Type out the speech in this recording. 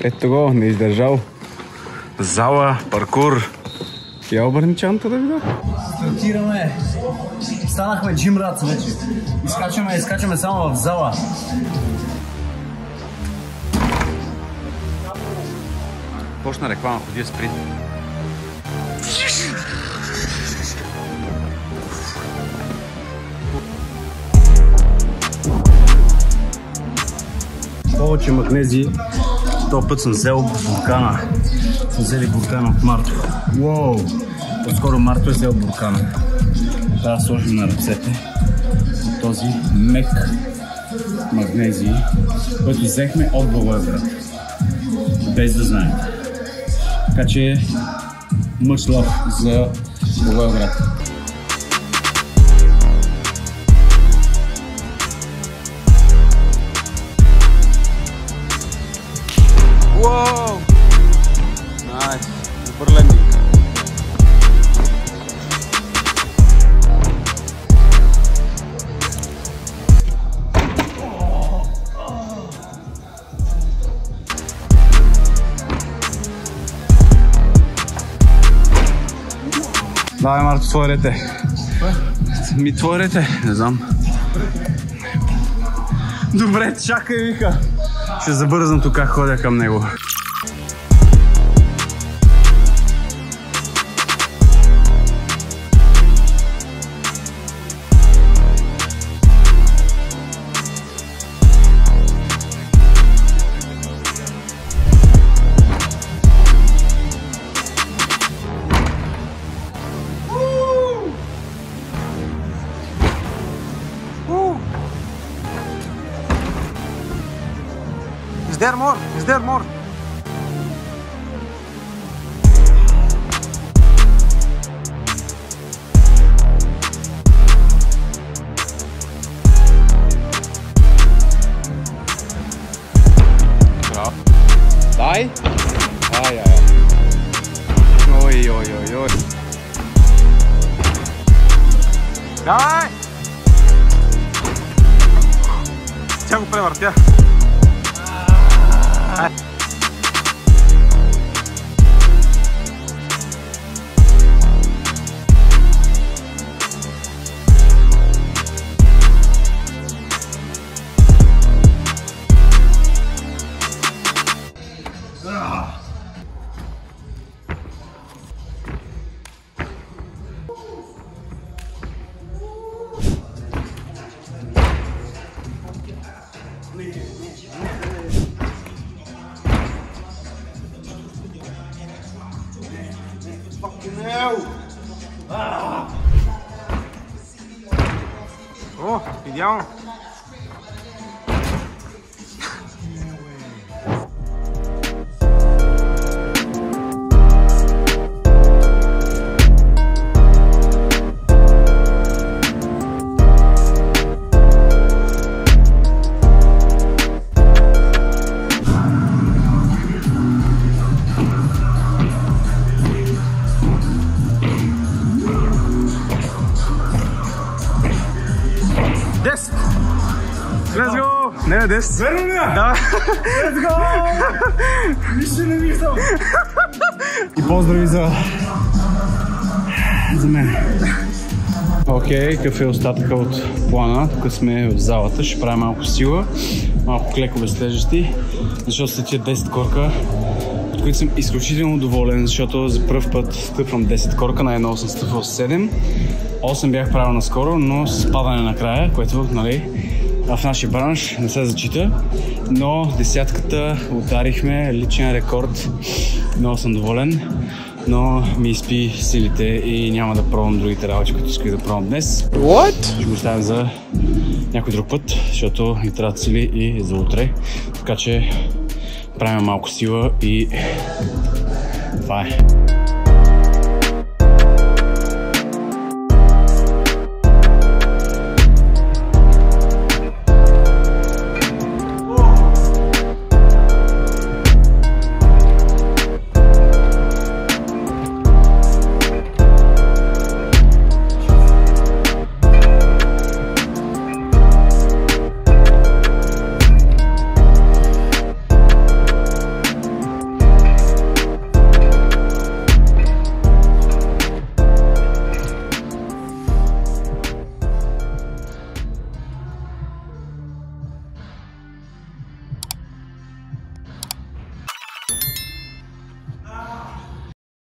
Ето го, не издържал. Зала, паркур. Я обърни чанта да видя. Стартираме. Станахме джим рац вече. Изкачаме само в зала. Почна реклама, ходи спри. Повече магнези. Този път съм взел буркана. Съм взели буркана от Марто. Уоу! По-скоро Марто е взел буркана. Да сложим на ръцете от този мек магнезий, който взехме от Благоевград. Без да знаем. Така че much love за Благоевград. Уоу! Найс! Добър лендинг! Давай, Марто, твое рете. Твое рете, не знам. Добре, чакай, вика. Ще забързам тук как ходя към него. Is there more? Дай? Ай. Ой. Давай! Тя го превъртя. О, идеално! Let's go! Не, 10. Верно ли? Да. Let's go! Нищо не виждам. И поздрави за мен. Окей, какъв е остатъка от плана? Тук сме в залата, ще правим малко сила, малко клекове с тежести, защото след тия 10 корка, от които съм изключително доволен, защото за пръв път стъпвам 10 корка, най-едно съм стъпвал 7. 8 бях правил наскоро, но с падане накрая, което, нали, в нашия бранш не се зачита, но десятката ударихме, личен рекорд, много съм доволен, но ми изпи силите и няма да пробвам другите работи, които исках да пробвам днес. What? Ще го оставям за някой друг път, защото ни трябват сили и за утре, така че правим малко сила и това е.